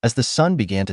As the sun began to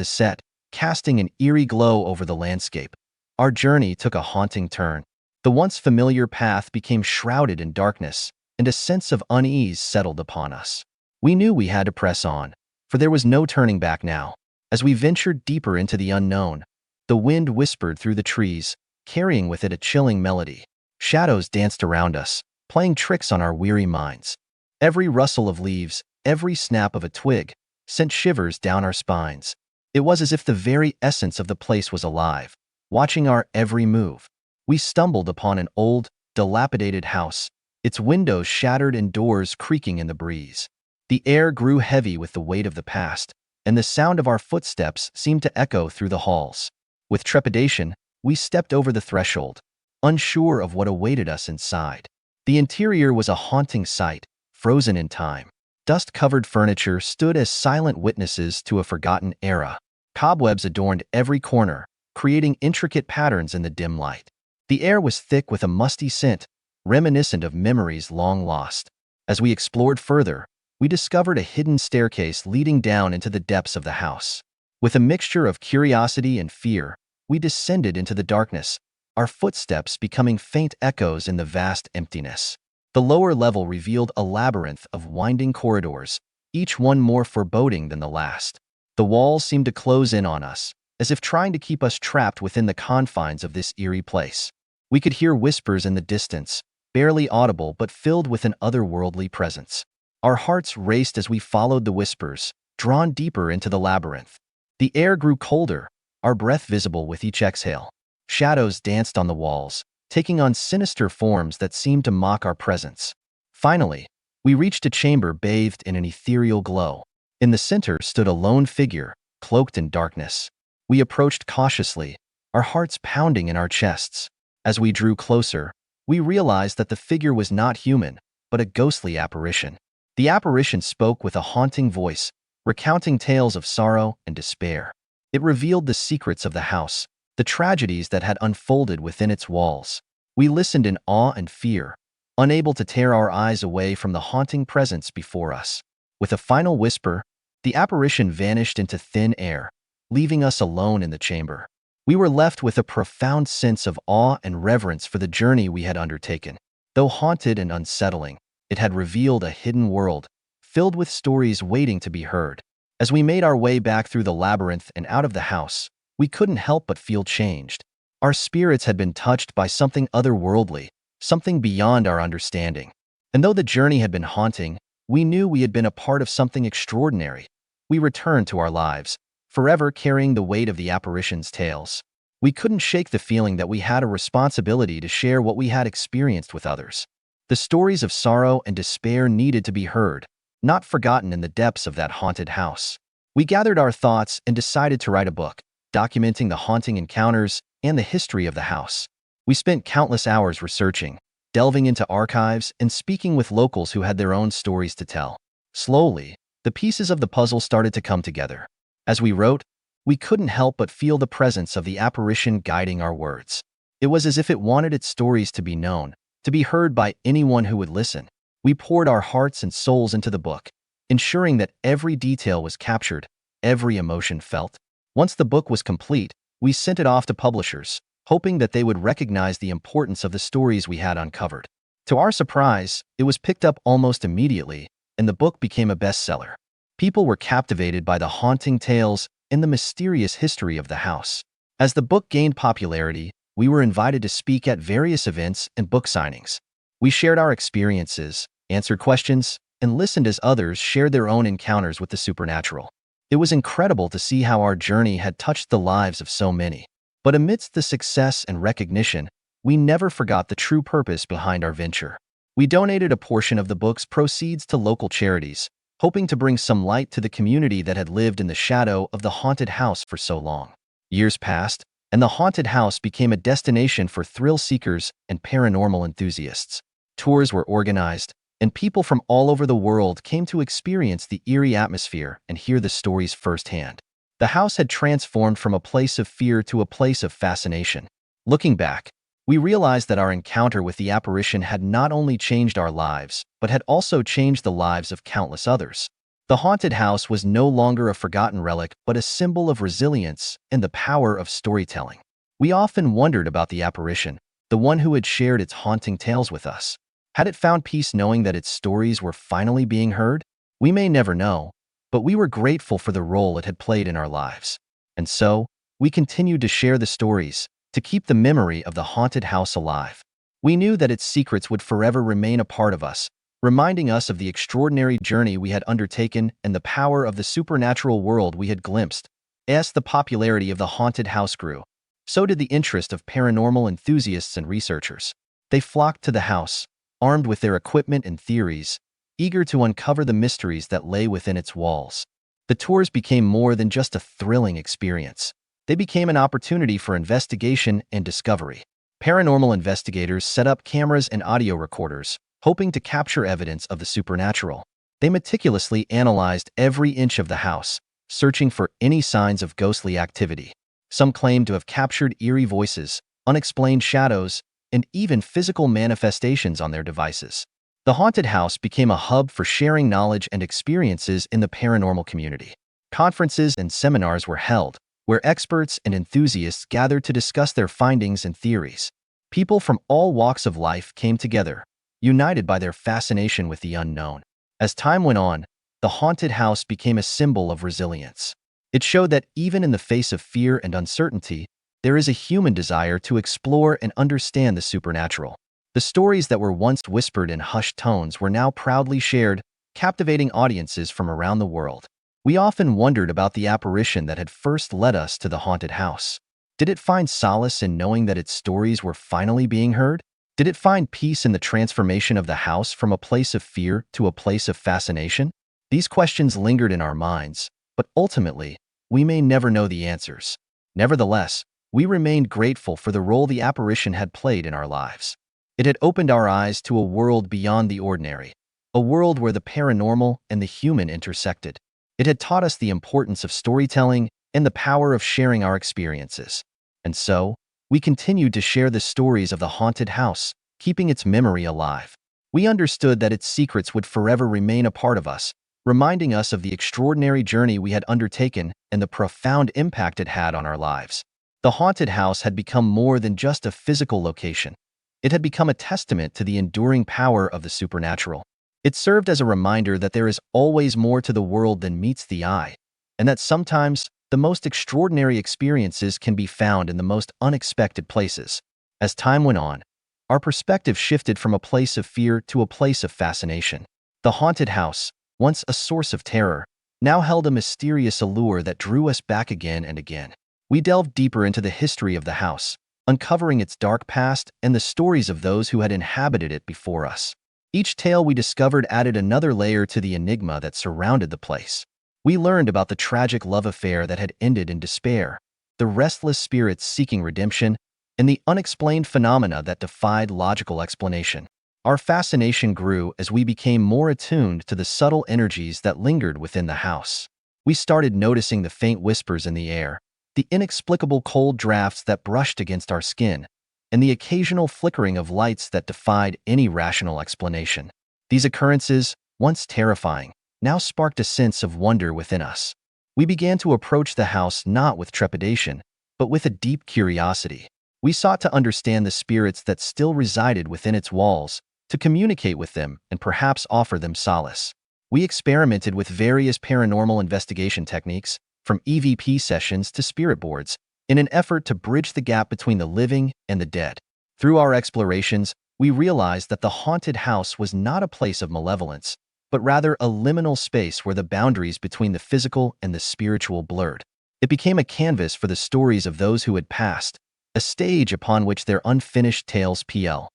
set, casting an eerie glow over the landscape, our journey took a haunting turn. The once familiar path became shrouded in darkness, and a sense of unease settled upon us. We knew we had to press on, for there was no turning back now. As we ventured deeper into the unknown, the wind whispered through the trees, carrying with it a chilling melody. Shadows danced around us, playing tricks on our weary minds. Every rustle of leaves, every snap of a twig, sent shivers down our spines. It was as if the very essence of the place was alive, watching our every move. We stumbled upon an old, dilapidated house, its windows shattered and doors creaking in the breeze. The air grew heavy with the weight of the past, and the sound of our footsteps seemed to echo through the halls. With trepidation, we stepped over the threshold, unsure of what awaited us inside. The interior was a haunting sight, frozen in time. Dust-covered furniture stood as silent witnesses to a forgotten era. Cobwebs adorned every corner, creating intricate patterns in the dim light. The air was thick with a musty scent, reminiscent of memories long lost. As we explored further, we discovered a hidden staircase leading down into the depths of the house. With a mixture of curiosity and fear, we descended into the darkness, our footsteps becoming faint echoes in the vast emptiness. The lower level revealed a labyrinth of winding corridors, each one more foreboding than the last. The walls seemed to close in on us, as if trying to keep us trapped within the confines of this eerie place. We could hear whispers in the distance, barely audible but filled with an otherworldly presence. Our hearts raced as we followed the whispers, drawn deeper into the labyrinth. The air grew colder, our breath visible with each exhale. Shadows danced on the walls, taking on sinister forms that seemed to mock our presence. Finally, we reached a chamber bathed in an ethereal glow. In the center stood a lone figure, cloaked in darkness. We approached cautiously, our hearts pounding in our chests. As we drew closer, we realized that the figure was not human, but a ghostly apparition. The apparition spoke with a haunting voice, recounting tales of sorrow and despair. It revealed the secrets of the house, the tragedies that had unfolded within its walls. We listened in awe and fear, unable to tear our eyes away from the haunting presence before us. With a final whisper, the apparition vanished into thin air, leaving us alone in the chamber. We were left with a profound sense of awe and reverence for the journey we had undertaken. Though haunted and unsettling, it had revealed a hidden world, filled with stories waiting to be heard. As we made our way back through the labyrinth and out of the house, we couldn't help but feel changed. Our spirits had been touched by something otherworldly, something beyond our understanding. And though the journey had been haunting, we knew we had been a part of something extraordinary. We returned to our lives, forever carrying the weight of the apparition's tales. We couldn't shake the feeling that we had a responsibility to share what we had experienced with others. The stories of sorrow and despair needed to be heard, not forgotten in the depths of that haunted house. We gathered our thoughts and decided to write a book, documenting the haunting encounters and the history of the house. We spent countless hours researching, delving into archives, and speaking with locals who had their own stories to tell. Slowly, the pieces of the puzzle started to come together. As we wrote, we couldn't help but feel the presence of the apparition guiding our words. It was as if it wanted its stories to be known, to be heard by anyone who would listen. We poured our hearts and souls into the book, ensuring that every detail was captured, every emotion felt. Once the book was complete, we sent it off to publishers, hoping that they would recognize the importance of the stories we had uncovered. To our surprise, it was picked up almost immediately, and the book became a bestseller. People were captivated by the haunting tales and the mysterious history of the house. As the book gained popularity, we were invited to speak at various events and book signings. We shared our experiences, answered questions, and listened as others shared their own encounters with the supernatural. It was incredible to see how our journey had touched the lives of so many. But amidst the success and recognition, we never forgot the true purpose behind our venture. We donated a portion of the book's proceeds to local charities, hoping to bring some light to the community that had lived in the shadow of the haunted house for so long. Years passed, and the haunted house became a destination for thrill seekers and paranormal enthusiasts. Tours were organized, and people from all over the world came to experience the eerie atmosphere and hear the stories firsthand. The house had transformed from a place of fear to a place of fascination. Looking back, we realized that our encounter with the apparition had not only changed our lives, but had also changed the lives of countless others. The haunted house was no longer a forgotten relic, but a symbol of resilience and the power of storytelling. We often wondered about the apparition, the one who had shared its haunting tales with us. Had it found peace knowing that its stories were finally being heard? We may never know, but we were grateful for the role it had played in our lives. And so, we continued to share the stories, to keep the memory of the haunted house alive. We knew that its secrets would forever remain a part of us, reminding us of the extraordinary journey we had undertaken and the power of the supernatural world we had glimpsed. As the popularity of the haunted house grew, so did the interest of paranormal enthusiasts and researchers. They flocked to the house, armed with their equipment and theories, eager to uncover the mysteries that lay within its walls. The tours became more than just a thrilling experience. They became an opportunity for investigation and discovery. Paranormal investigators set up cameras and audio recorders, hoping to capture evidence of the supernatural. They meticulously analyzed every inch of the house, searching for any signs of ghostly activity. Some claimed to have captured eerie voices, unexplained shadows, and even physical manifestations on their devices. The haunted house became a hub for sharing knowledge and experiences in the paranormal community. Conferences and seminars were held, where experts and enthusiasts gathered to discuss their findings and theories. People from all walks of life came together, united by their fascination with the unknown. As time went on, the haunted house became a symbol of resilience. It showed that even in the face of fear and uncertainty, there is a human desire to explore and understand the supernatural. The stories that were once whispered in hushed tones were now proudly shared, captivating audiences from around the world. We often wondered about the apparition that had first led us to the haunted house. Did it find solace in knowing that its stories were finally being heard? Did it find peace in the transformation of the house from a place of fear to a place of fascination? These questions lingered in our minds, but ultimately, we may never know the answers. Nevertheless, we remained grateful for the role the apparition had played in our lives. It had opened our eyes to a world beyond the ordinary, a world where the paranormal and the human intersected. It had taught us the importance of storytelling and the power of sharing our experiences. And so, we continued to share the stories of the haunted house, keeping its memory alive. We understood that its secrets would forever remain a part of us, reminding us of the extraordinary journey we had undertaken and the profound impact it had on our lives. The haunted house had become more than just a physical location. It had become a testament to the enduring power of the supernatural. It served as a reminder that there is always more to the world than meets the eye, and that sometimes the most extraordinary experiences can be found in the most unexpected places. As time went on, our perspective shifted from a place of fear to a place of fascination. The haunted house, once a source of terror, now held a mysterious allure that drew us back again and again. We delved deeper into the history of the house, uncovering its dark past and the stories of those who had inhabited it before us. Each tale we discovered added another layer to the enigma that surrounded the place. We learned about the tragic love affair that had ended in despair, the restless spirits seeking redemption, and the unexplained phenomena that defied logical explanation. Our fascination grew as we became more attuned to the subtle energies that lingered within the house. We started noticing the faint whispers in the air, the inexplicable cold drafts that brushed against our skin, and the occasional flickering of lights that defied any rational explanation. These occurrences, once terrifying, now sparked a sense of wonder within us. We began to approach the house not with trepidation, but with a deep curiosity. We sought to understand the spirits that still resided within its walls, to communicate with them and perhaps offer them solace. We experimented with various paranormal investigation techniques, from EVP sessions to spirit boards, in an effort to bridge the gap between the living and the dead. Through our explorations, we realized that the haunted house was not a place of malevolence, but rather a liminal space where the boundaries between the physical and the spiritual blurred. It became a canvas for the stories of those who had passed, a stage upon which their unfinished tales pl.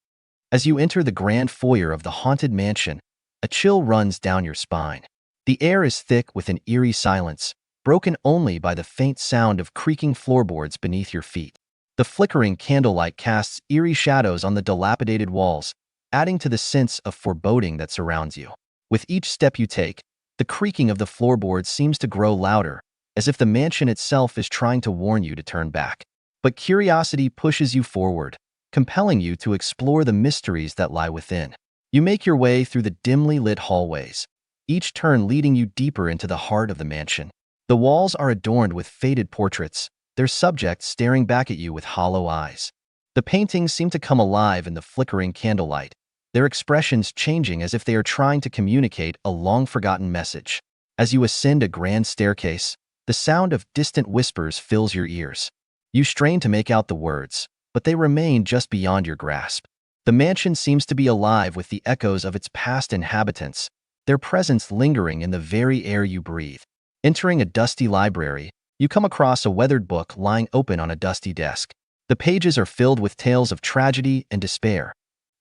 As you enter the grand foyer of the haunted mansion, a chill runs down your spine. The air is thick with an eerie silence, broken only by the faint sound of creaking floorboards beneath your feet. The flickering candlelight casts eerie shadows on the dilapidated walls, adding to the sense of foreboding that surrounds you. With each step you take, the creaking of the floorboards seems to grow louder, as if the mansion itself is trying to warn you to turn back. But curiosity pushes you forward, compelling you to explore the mysteries that lie within. You make your way through the dimly lit hallways, each turn leading you deeper into the heart of the mansion. The walls are adorned with faded portraits, their subjects staring back at you with hollow eyes. The paintings seem to come alive in the flickering candlelight, their expressions changing as if they are trying to communicate a long-forgotten message. As you ascend a grand staircase, the sound of distant whispers fills your ears. You strain to make out the words, but they remain just beyond your grasp. The mansion seems to be alive with the echoes of its past inhabitants, their presence lingering in the very air you breathe. Entering a dusty library, you come across a weathered book lying open on a dusty desk. The pages are filled with tales of tragedy and despair,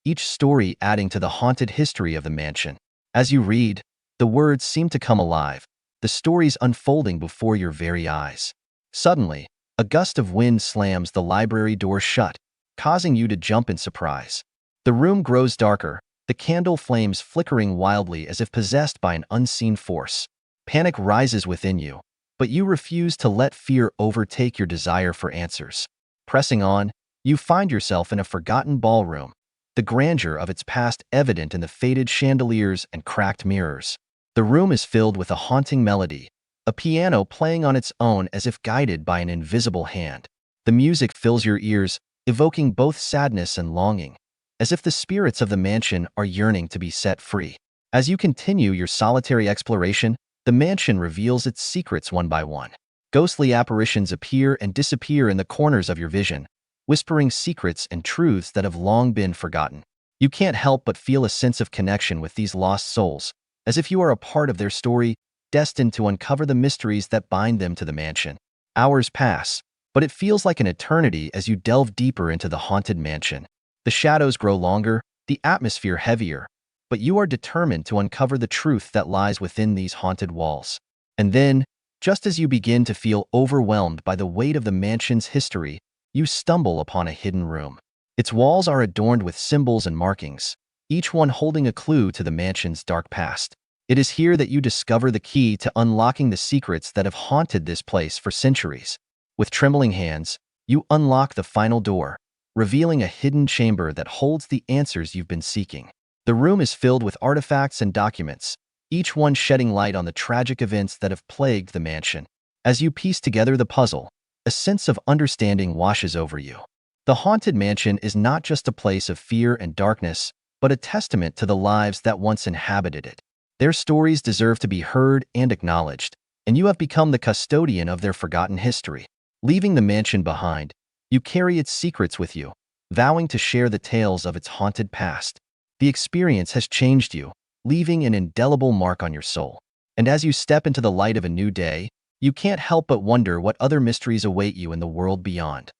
each story adding to the haunted history of the mansion. As you read, the words seem to come alive, the stories unfolding before your very eyes. Suddenly, a gust of wind slams the library door shut, causing you to jump in surprise. The room grows darker, the candle flames flickering wildly as if possessed by an unseen force. Panic rises within you, but you refuse to let fear overtake your desire for answers. Pressing on, you find yourself in a forgotten ballroom, the grandeur of its past evident in the faded chandeliers and cracked mirrors. The room is filled with a haunting melody, a piano playing on its own as if guided by an invisible hand. The music fills your ears, evoking both sadness and longing, as if the spirits of the mansion are yearning to be set free. As you continue your solitary exploration, the mansion reveals its secrets one by one. Ghostly apparitions appear and disappear in the corners of your vision, whispering secrets and truths that have long been forgotten. You can't help but feel a sense of connection with these lost souls, as if you are a part of their story, destined to uncover the mysteries that bind them to the mansion. Hours pass, but it feels like an eternity as you delve deeper into the haunted mansion. The shadows grow longer, the atmosphere heavier, but you are determined to uncover the truth that lies within these haunted walls. And then, just as you begin to feel overwhelmed by the weight of the mansion's history, you stumble upon a hidden room. Its walls are adorned with symbols and markings, each one holding a clue to the mansion's dark past. It is here that you discover the key to unlocking the secrets that have haunted this place for centuries. With trembling hands, you unlock the final door, revealing a hidden chamber that holds the answers you've been seeking. The room is filled with artifacts and documents, each one shedding light on the tragic events that have plagued the mansion. As you piece together the puzzle, a sense of understanding washes over you. The haunted mansion is not just a place of fear and darkness, but a testament to the lives that once inhabited it. Their stories deserve to be heard and acknowledged, and you have become the custodian of their forgotten history. Leaving the mansion behind, you carry its secrets with you, vowing to share the tales of its haunted past. The experience has changed you, leaving an indelible mark on your soul. And as you step into the light of a new day, you can't help but wonder what other mysteries await you in the world beyond.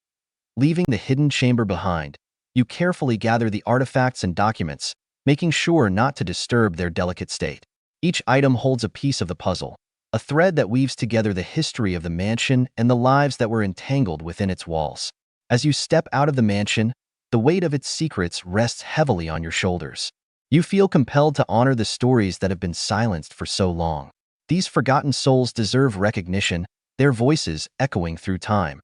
Leaving the hidden chamber behind, you carefully gather the artifacts and documents, making sure not to disturb their delicate state. Each item holds a piece of the puzzle, a thread that weaves together the history of the mansion and the lives that were entangled within its walls. As you step out of the mansion, the weight of its secrets rests heavily on your shoulders. You feel compelled to honor the stories that have been silenced for so long. These forgotten souls deserve recognition, their voices echoing through time,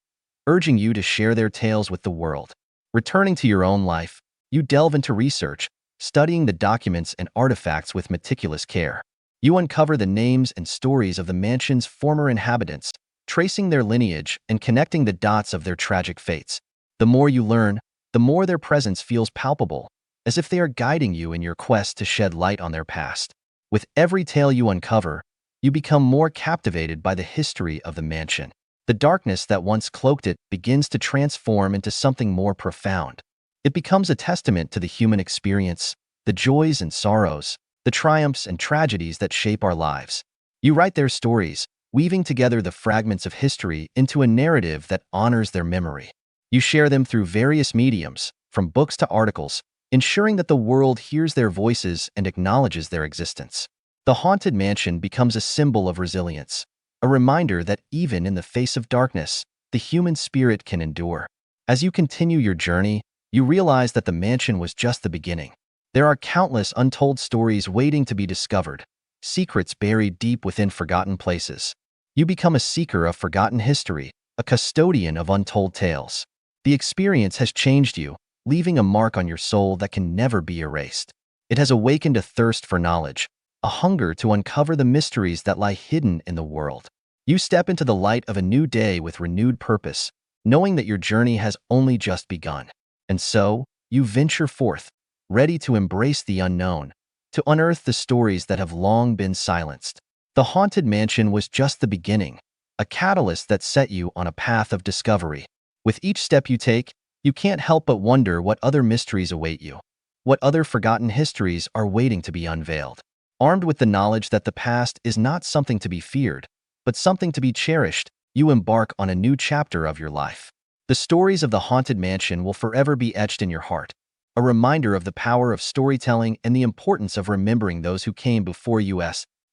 urging you to share their tales with the world. Returning to your own life, you delve into research, studying the documents and artifacts with meticulous care. You uncover the names and stories of the mansion's former inhabitants, tracing their lineage and connecting the dots of their tragic fates. The more you learn, the more their presence feels palpable, as if they are guiding you in your quest to shed light on their past. With every tale you uncover, you become more captivated by the history of the mansion. The darkness that once cloaked it begins to transform into something more profound. It becomes a testament to the human experience, the joys and sorrows, the triumphs and tragedies that shape our lives. You write their stories, weaving together the fragments of history into a narrative that honors their memory. You share them through various mediums, from books to articles, ensuring that the world hears their voices and acknowledges their existence. The haunted mansion becomes a symbol of resilience, a reminder that even in the face of darkness, the human spirit can endure. As you continue your journey, you realize that the mansion was just the beginning. There are countless untold stories waiting to be discovered, secrets buried deep within forgotten places. You become a seeker of forgotten history, a custodian of untold tales. The experience has changed you, leaving a mark on your soul that can never be erased. It has awakened a thirst for knowledge, a hunger to uncover the mysteries that lie hidden in the world. You step into the light of a new day with renewed purpose, knowing that your journey has only just begun. And so, you venture forth, ready to embrace the unknown, to unearth the stories that have long been silenced. The haunted mansion was just the beginning, a catalyst that set you on a path of discovery. With each step you take, you can't help but wonder what other mysteries await you, what other forgotten histories are waiting to be unveiled. Armed with the knowledge that the past is not something to be feared, but something to be cherished, you embark on a new chapter of your life. The stories of the haunted mansion will forever be etched in your heart, a reminder of the power of storytelling and the importance of remembering those who came before you.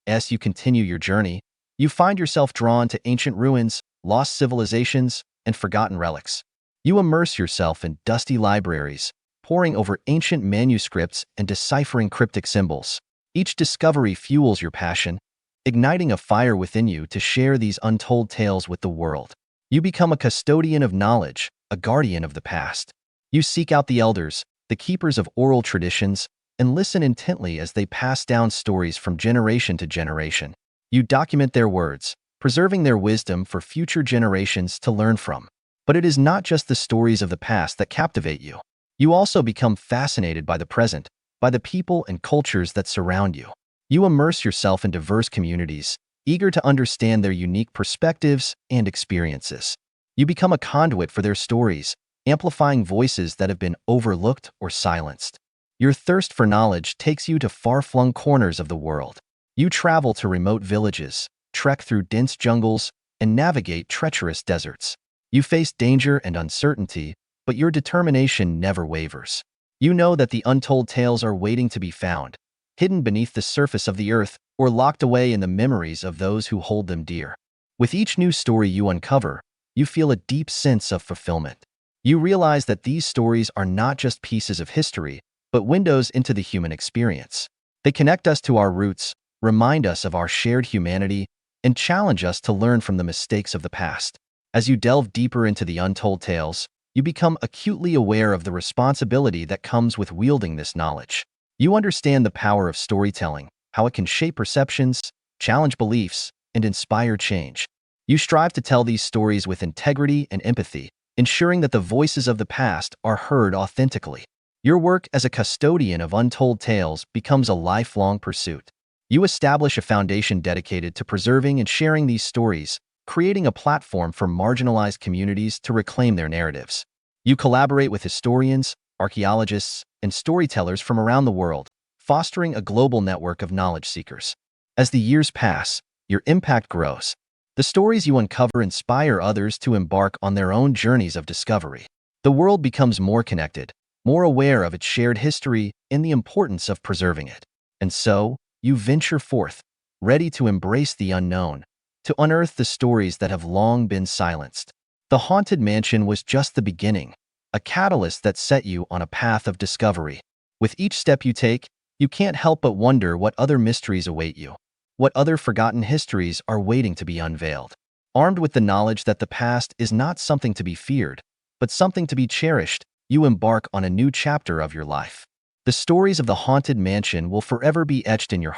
As you continue your journey, you find yourself drawn to ancient ruins, lost civilizations, and forgotten relics. You immerse yourself in dusty libraries, poring over ancient manuscripts and deciphering cryptic symbols. Each discovery fuels your passion, igniting a fire within you to share these untold tales with the world. You become a custodian of knowledge, a guardian of the past. You seek out the elders, the keepers of oral traditions, and listen intently as they pass down stories from generation to generation. You document their words, preserving their wisdom for future generations to learn from. But it is not just the stories of the past that captivate you. You also become fascinated by the present, by the people and cultures that surround you. You immerse yourself in diverse communities, eager to understand their unique perspectives and experiences. You become a conduit for their stories, amplifying voices that have been overlooked or silenced. Your thirst for knowledge takes you to far-flung corners of the world. You travel to remote villages, trek through dense jungles, and navigate treacherous deserts. You face danger and uncertainty, but your determination never wavers. You know that the untold tales are waiting to be found, hidden beneath the surface of the earth or locked away in the memories of those who hold them dear. With each new story you uncover, you feel a deep sense of fulfillment. You realize that these stories are not just pieces of history, but windows into the human experience. They connect us to our roots, remind us of our shared humanity, and challenge us to learn from the mistakes of the past. As you delve deeper into the untold tales, you become acutely aware of the responsibility that comes with wielding this knowledge. You understand the power of storytelling, how it can shape perceptions, challenge beliefs, and inspire change. You strive to tell these stories with integrity and empathy, ensuring that the voices of the past are heard authentically. Your work as a custodian of untold tales becomes a lifelong pursuit. You establish a foundation dedicated to preserving and sharing these stories, creating a platform for marginalized communities to reclaim their narratives. You collaborate with historians, archaeologists, and storytellers from around the world, fostering a global network of knowledge seekers. As the years pass, your impact grows. The stories you uncover inspire others to embark on their own journeys of discovery. The world becomes more connected, more aware of its shared history and the importance of preserving it. And so, you venture forth, ready to embrace the unknown, to unearth the stories that have long been silenced. The haunted mansion was just the beginning, a catalyst that set you on a path of discovery. With each step you take, you can't help but wonder what other mysteries await you, what other forgotten histories are waiting to be unveiled. Armed with the knowledge that the past is not something to be feared, but something to be cherished, you embark on a new chapter of your life. The stories of the haunted mansion will forever be etched in your heart.